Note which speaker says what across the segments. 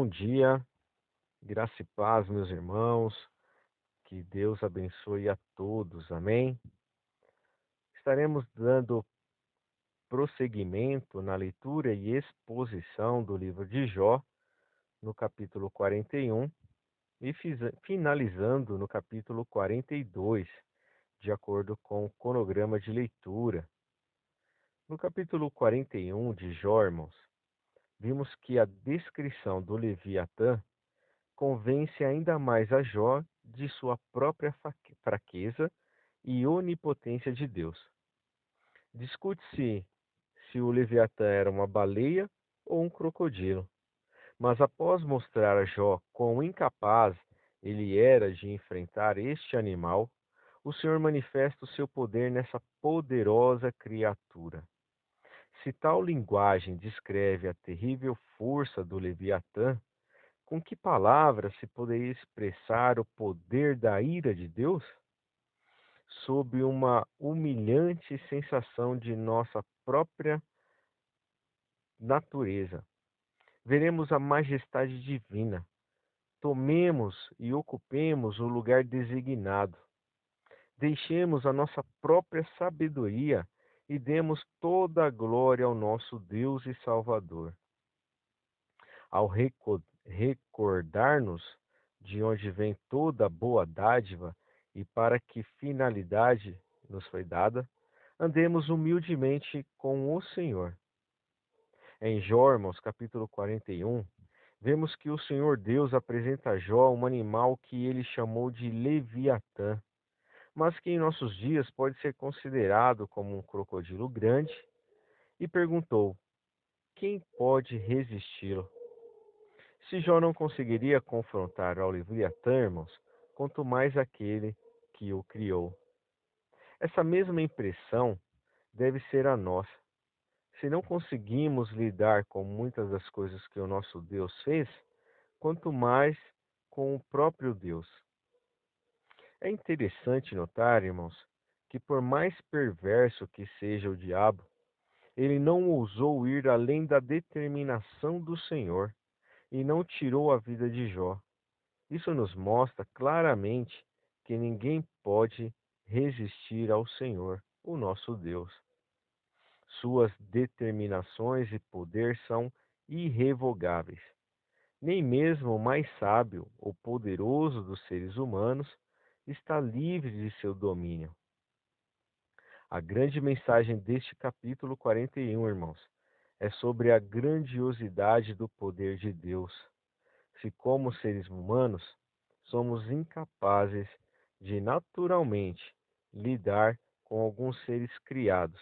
Speaker 1: dia, graça e paz, meus irmãos. Que Deus abençoe a todos. Amém. Estaremos dando prosseguimento na leitura e exposição do livro de Jó, no capítulo 41, e finalizando no capítulo 42, de acordo com o cronograma de leitura. No capítulo 41 de Jó, irmãos, vimos que a descrição do Leviatã convence ainda mais a Jó de sua própria fraqueza e onipotência de Deus. Discute-se se o Leviatã era uma baleia ou um crocodilo, mas após mostrar a Jó quão incapaz ele era de enfrentar este animal, o Senhor manifesta o seu poder nessa poderosa criatura. Se tal linguagem descreve a terrível força do Leviatã, com que palavras se poderia expressar o poder da ira de Deus? Sob uma humilhante sensação de nossa própria natureza, veremos a majestade divina. Tomemos e ocupemos o lugar designado. Deixemos a nossa própria sabedoria e demos toda a glória ao nosso Deus e Salvador. Ao recordar-nos de onde vem toda boa dádiva e para que finalidade nos foi dada, andemos humildemente com o Senhor. Em Jó, irmãos, capítulo 41, vemos que o Senhor Deus apresenta a Jó um animal que ele chamou de Leviatã, mas que em nossos dias pode ser considerado como um crocodilo grande, e perguntou: quem pode resisti-lo? Se Jó não conseguiria confrontar ao Leviatã, irmãos, quanto mais aquele que o criou. Essa mesma impressão deve ser a nossa. Se não conseguimos lidar com muitas das coisas que o nosso Deus fez, quanto mais com o próprio Deus. É interessante notar, irmãos, que por mais perverso que seja o diabo, ele não ousou ir além da determinação do Senhor e não tirou a vida de Jó. Isso nos mostra claramente que ninguém pode resistir ao Senhor, o nosso Deus. Suas determinações e poder são irrevogáveis. Nem mesmo o mais sábio ou poderoso dos seres humanos está livre de seu domínio. A grande mensagem deste capítulo 41, irmãos, é sobre a grandiosidade do poder de Deus. Se, como seres humanos, somos incapazes de naturalmente lidar com alguns seres criados,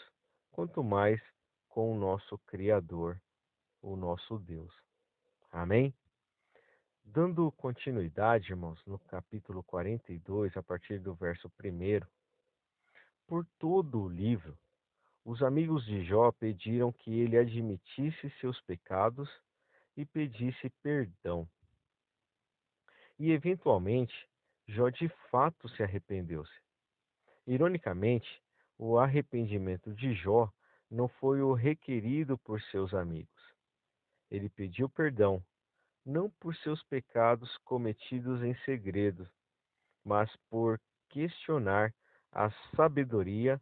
Speaker 1: quanto mais com o nosso Criador, o nosso Deus. Amém? Dando continuidade, irmãos, no capítulo 42, a partir do verso 1, por todo o livro, os amigos de Jó pediram que ele admitisse seus pecados e pedisse perdão. E, eventualmente, Jó de fato se arrependeu-se. Ironicamente, o arrependimento de Jó não foi o requerido por seus amigos. Ele pediu perdão, não por seus pecados cometidos em segredo, mas por questionar a sabedoria,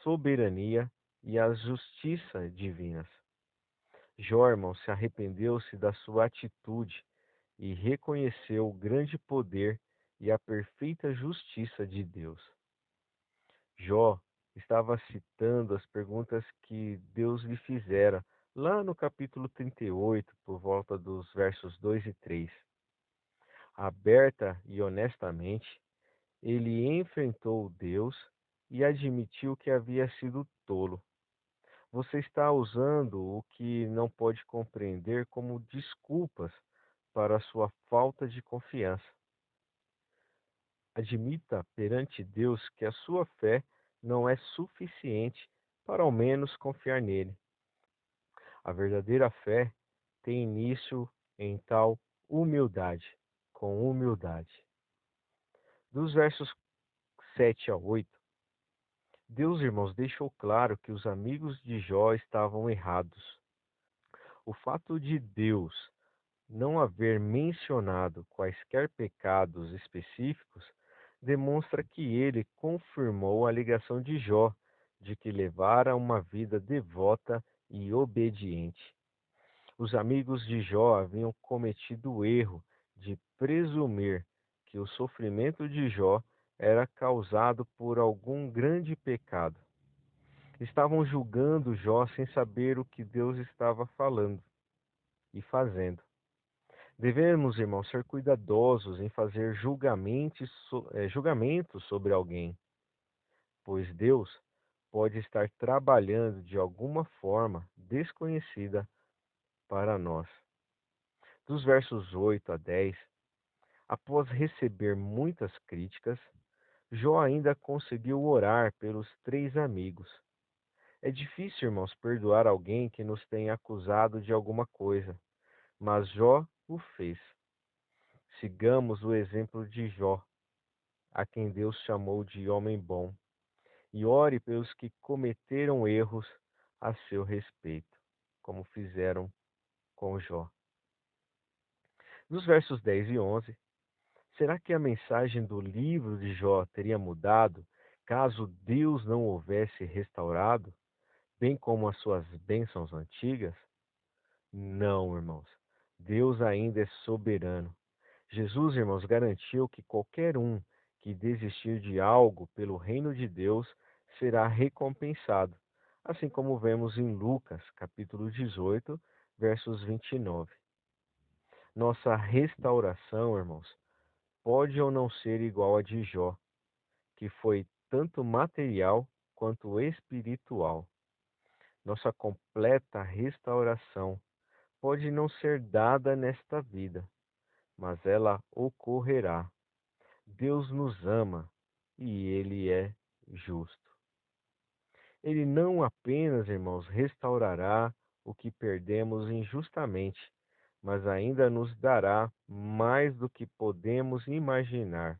Speaker 1: soberania e a justiça divinas. Jó, irmão, se arrependeu-se da sua atitude e reconheceu o grande poder e a perfeita justiça de Deus. Jó estava citando as perguntas que Deus lhe fizera lá no capítulo 38, por volta dos versos 2 e 3. Aberta e honestamente, ele enfrentou Deus e admitiu que havia sido tolo. Você está usando o que não pode compreender como desculpas para a sua falta de confiança. Admita perante Deus que a sua fé não é suficiente para ao menos confiar nele. A verdadeira fé tem início em tal humildade, com humildade. Dos versos 7 a 8, Deus, irmãos, deixou claro que os amigos de Jó estavam errados. O fato de Deus não haver mencionado quaisquer pecados específicos demonstra que ele confirmou a alegação de Jó de que levara uma vida devota e obediente. Os amigos de Jó haviam cometido o erro de presumir que o sofrimento de Jó era causado por algum grande pecado. Estavam julgando Jó sem saber o que Deus estava falando e fazendo. Devemos, irmãos, ser cuidadosos em fazer julgamentos sobre alguém, pois Deus pode estar trabalhando de alguma forma desconhecida para nós. Dos versos 8 a 10, após receber muitas críticas, Jó ainda conseguiu orar pelos três amigos. É difícil, irmãos, perdoar alguém que nos tenha acusado de alguma coisa, mas Jó o fez. Sigamos o exemplo de Jó, a quem Deus chamou de homem bom, e ore pelos que cometeram erros a seu respeito, como fizeram com Jó. Nos versos 10 e 11, será que a mensagem do livro de Jó teria mudado caso Deus não houvesse restaurado, bem como as suas bênçãos antigas? Não, irmãos. Deus ainda é soberano. Jesus, irmãos, garantiu que qualquer um que desistir de algo pelo reino de Deus será recompensado, assim como vemos em Lucas, capítulo 18, versos 29. Nossa restauração, irmãos, pode ou não ser igual a de Jó, que foi tanto material quanto espiritual. Nossa completa restauração pode não ser dada nesta vida, mas ela ocorrerá. Deus nos ama e Ele é justo. Ele não apenas, irmãos, restaurará o que perdemos injustamente, mas ainda nos dará mais do que podemos imaginar.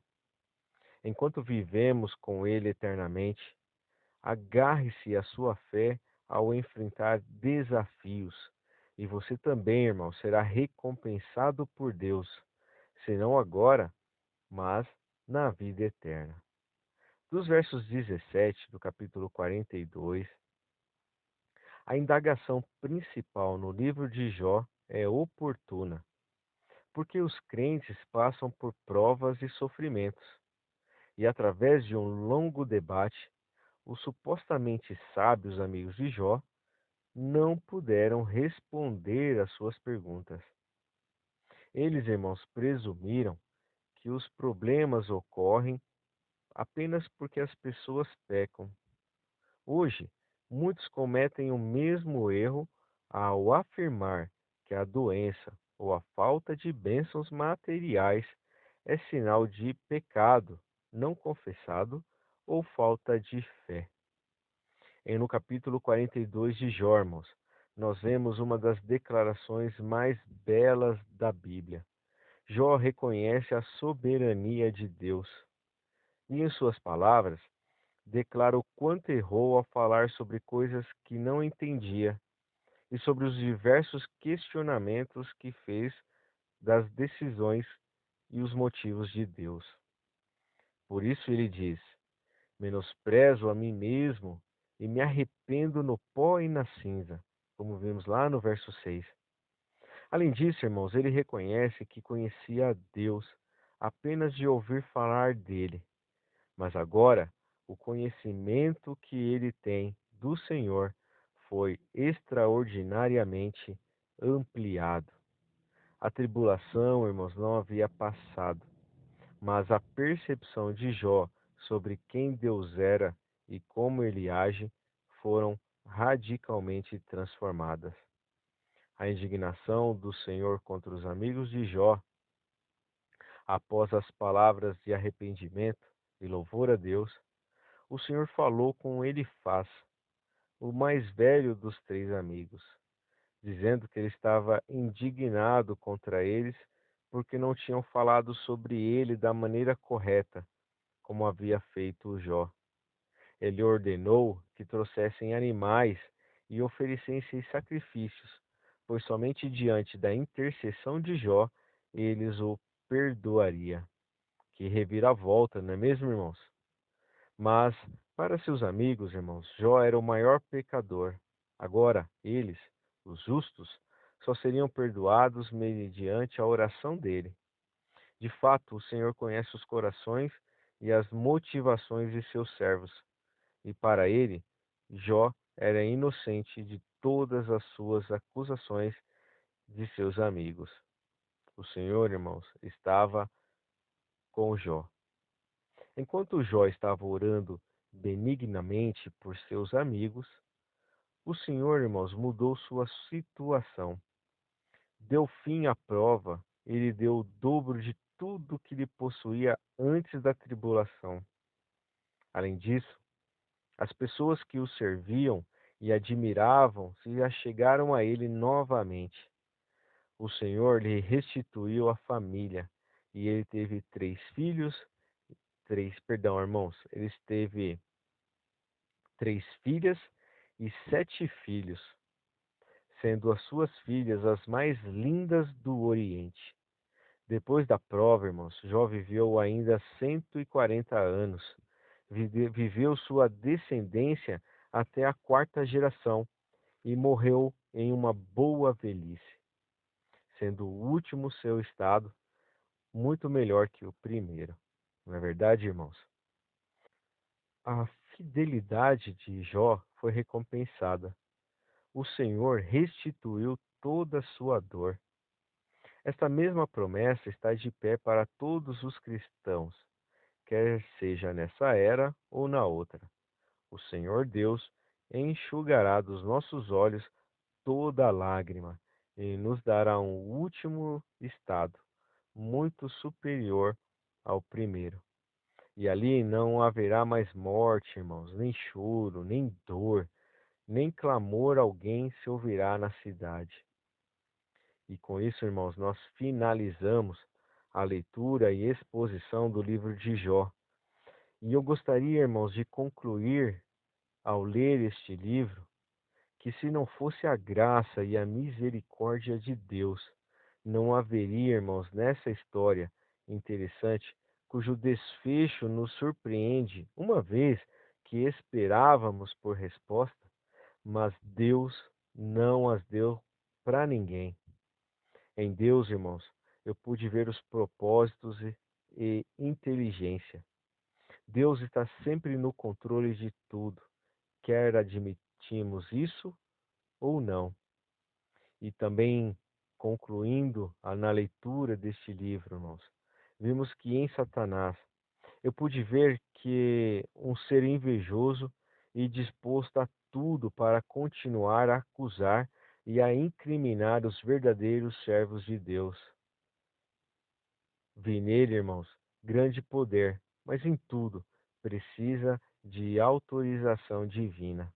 Speaker 1: Enquanto vivemos com Ele eternamente, agarre-se à sua fé ao enfrentar desafios, e você também, irmão, será recompensado por Deus, se não agora, mas na vida eterna. Dos versos 17 do capítulo 42, a indagação principal no livro de Jó é oportuna, porque os crentes passam por provas e sofrimentos, e através de um longo debate, os supostamente sábios amigos de Jó não puderam responder às suas perguntas. Eles, irmãos, presumiram que os problemas ocorrem apenas porque as pessoas pecam. Hoje, muitos cometem o mesmo erro ao afirmar que a doença ou a falta de bênçãos materiais é sinal de pecado não confessado ou falta de fé. E no capítulo 42 de Jó, irmãos, nós vemos uma das declarações mais belas da Bíblia. Jó reconhece a soberania de Deus e, em suas palavras, declara o quanto errou ao falar sobre coisas que não entendia e sobre os diversos questionamentos que fez das decisões e os motivos de Deus. Por isso ele diz: menosprezo a mim mesmo e me arrependo no pó e na cinza, como vimos lá no verso 6. Além disso, irmãos, ele reconhece que conhecia a Deus apenas de ouvir falar dele, mas agora o conhecimento que ele tem do Senhor foi extraordinariamente ampliado. A tribulação, irmãos, não havia passado, mas a percepção de Jó sobre quem Deus era e como ele age foram radicalmente transformadas. A indignação do Senhor contra os amigos de Jó, após as palavras de arrependimento e louvor a Deus, o Senhor falou com Elifaz, o mais velho dos três amigos, dizendo que ele estava indignado contra eles porque não tinham falado sobre ele da maneira correta, como havia feito Jó. Ele ordenou que trouxessem animais e oferecessem sacrifícios, pois somente diante da intercessão de Jó eles o perdoaria. Que reviravolta, não é mesmo, irmãos? Mas para seus amigos, irmãos, Jó era o maior pecador. Agora, eles, os justos, só seriam perdoados mediante a oração dele. De fato, o Senhor conhece os corações e as motivações de seus servos, e para ele, Jó era inocente de todas as suas acusações de seus amigos. O Senhor, irmãos, estava com Jó. Enquanto Jó estava orando benignamente por seus amigos, o Senhor, irmãos, mudou sua situação. Deu fim à prova, ele deu o dobro de tudo que ele possuía antes da tribulação. Além disso, as pessoas que o serviam e admiravam se achegaram a ele novamente. O Senhor lhe restituiu a família e ele teve irmãos, ele teve 3 filhas e 7 filhos, sendo as suas filhas as mais lindas do Oriente. Depois da prova, irmãos, Jó viveu ainda 140 anos. Viveu sua descendência até a 4ª geração e morreu em uma boa velhice, sendo o último seu estado muito melhor que o primeiro. Não é verdade, irmãos? A fidelidade de Jó foi recompensada. O Senhor restituiu toda a sua dor. Esta mesma promessa está de pé para todos os cristãos, quer seja nessa era ou na outra. O Senhor Deus enxugará dos nossos olhos toda lágrima e nos dará um último estado, muito superior ao primeiro. E ali não haverá mais morte, irmãos, nem choro, nem dor, nem clamor alguém se ouvirá na cidade. E com isso, irmãos, nós finalizamos a leitura e exposição do livro de Jó. E eu gostaria, irmãos, de concluir ao ler este livro que se não fosse a graça e a misericórdia de Deus, não haveria, irmãos, nessa história interessante, cujo desfecho nos surpreende, uma vez que esperávamos por resposta, mas Deus não as deu para ninguém. Em Deus, irmãos, eu pude ver os propósitos e inteligência. Deus está sempre no controle de tudo, quer admitimos isso ou não. E também, concluindo na leitura deste livro, irmãos, vimos que em Satanás eu pude ver que um ser invejoso e disposto a tudo para continuar a acusar e a incriminar os verdadeiros servos de Deus. Vi nele, irmãos, grande poder, mas em tudo precisa de autorização divina.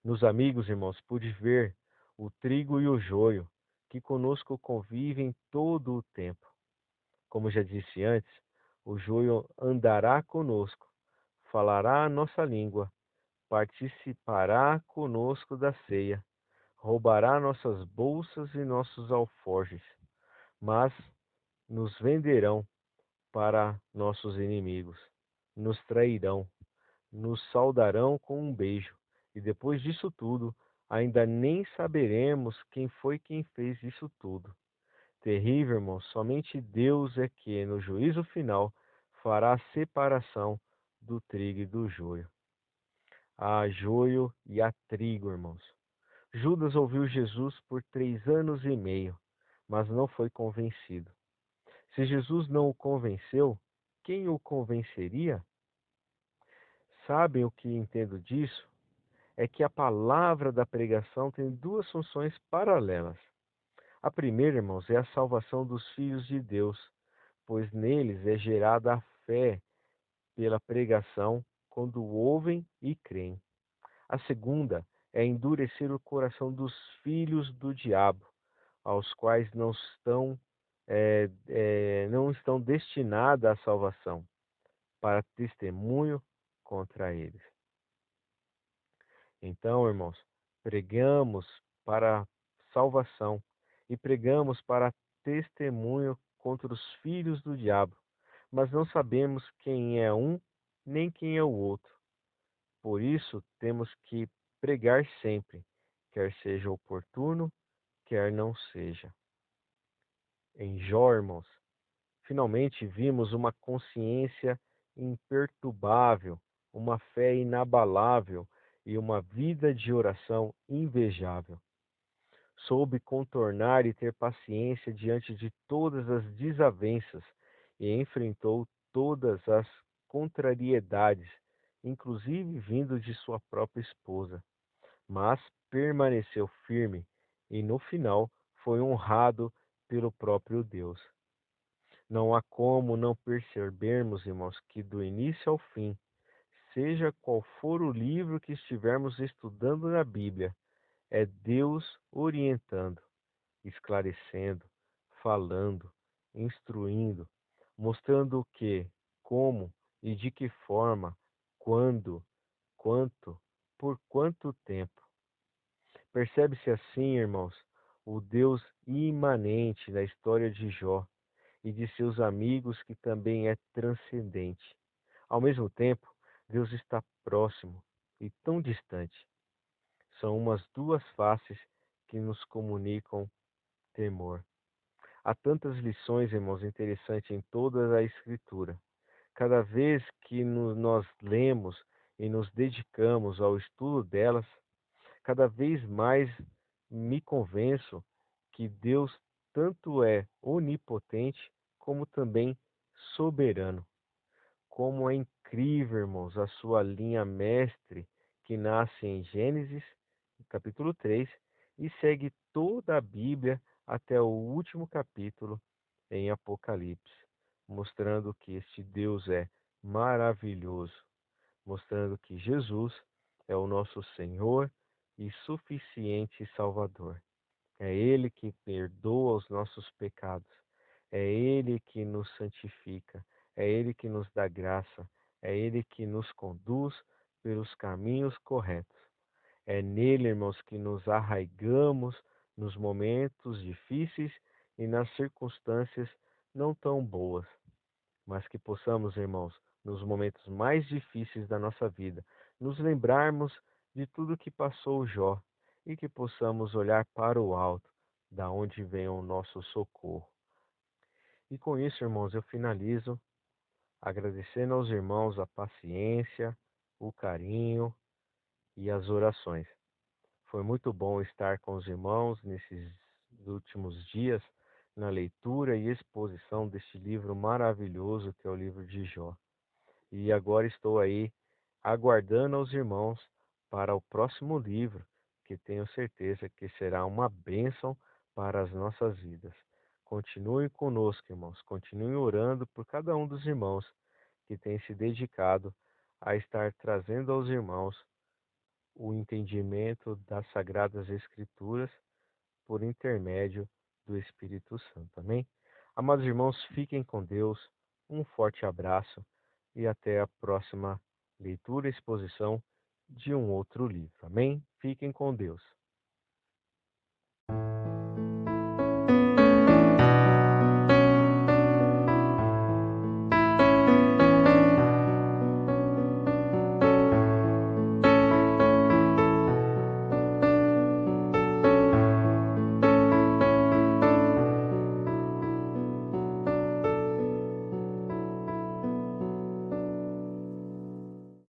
Speaker 1: Nos amigos, irmãos, pude ver o trigo e o joio, que conosco convivem todo o tempo. Como já disse antes, o joio andará conosco, falará a nossa língua, participará conosco da ceia, roubará nossas bolsas e nossos alforjes, mas nos venderão para nossos inimigos, nos trairão, nos saudarão com um beijo, e depois disso tudo, ainda nem saberemos quem foi quem fez isso tudo. Terrível, irmãos, somente Deus é que, no juízo final, fará a separação do trigo e do joio. Há joio e há trigo, irmãos. Judas ouviu Jesus por 3 anos e meio, mas não foi convencido. Se Jesus não o convenceu, quem o convenceria? Sabem o que entendo disso? É que a palavra da pregação tem 2 funções paralelas. A primeira, irmãos, é a salvação dos filhos de Deus, pois neles é gerada a fé pela pregação quando ouvem e creem. A segunda é endurecer o coração dos filhos do diabo, aos quais não estão destinada à salvação, para testemunho contra eles. Então, irmãos, pregamos para salvação e pregamos para testemunho contra os filhos do diabo, mas não sabemos quem é um nem quem é o outro. Por isso temos que pregar sempre, quer seja oportuno, quer não seja. Em Jó, irmãos, finalmente vimos uma consciência imperturbável, uma fé inabalável e uma vida de oração invejável. Soube contornar e ter paciência diante de todas as desavenças e enfrentou todas as contrariedades, inclusive vindo de sua própria esposa, mas permaneceu firme e no final foi honrado pelo próprio Deus. Não há como não percebermos, irmãos, que do início ao fim, seja qual for o livro que estivermos estudando na Bíblia, é Deus orientando, esclarecendo, falando, instruindo, mostrando o que, como e de que forma, quando, quanto, por quanto tempo. Percebe-se assim, irmãos, o Deus imanente na história de Jó e de seus amigos, que também é transcendente. Ao mesmo tempo, Deus está próximo e tão distante. São umas duas faces que nos comunicam temor. Há tantas lições, irmãos, interessantes em toda a Escritura. Cada vez que nós lemos e nos dedicamos ao estudo delas, cada vez mais me convenço que Deus tanto é onipotente como também soberano. Como é incrível, irmãos, a sua linha mestre que nasce em Gênesis, capítulo 3, e segue toda a Bíblia até o último capítulo em Apocalipse, mostrando que este Deus é maravilhoso, mostrando que Jesus é o nosso Senhor e suficiente Salvador. É Ele que perdoa os nossos pecados. É Ele que nos santifica. É Ele que nos dá graça. É Ele que nos conduz pelos caminhos corretos. É nele, irmãos, que nos arraigamos nos momentos difíceis e nas circunstâncias não tão boas, mas que possamos, irmãos, nos momentos mais difíceis da nossa vida, nos lembrarmos de tudo que passou Jó e que possamos olhar para o alto, da onde vem o nosso socorro. E com isso, irmãos, eu finalizo agradecendo aos irmãos a paciência, o carinho e as orações. Foi muito bom estar com os irmãos nesses últimos dias na leitura e exposição deste livro maravilhoso que é o livro de Jó. E agora estou aí aguardando aos irmãos para o próximo livro, que tenho certeza que será uma bênção para as nossas vidas. Continuem conosco, irmãos, continuem orando por cada um dos irmãos que tem se dedicado a estar trazendo aos irmãos o entendimento das Sagradas Escrituras por intermédio do Espírito Santo. Amém? Amados irmãos, fiquem com Deus. Um forte abraço e até a próxima leitura e exposição de um outro livro. Amém? Fiquem com Deus.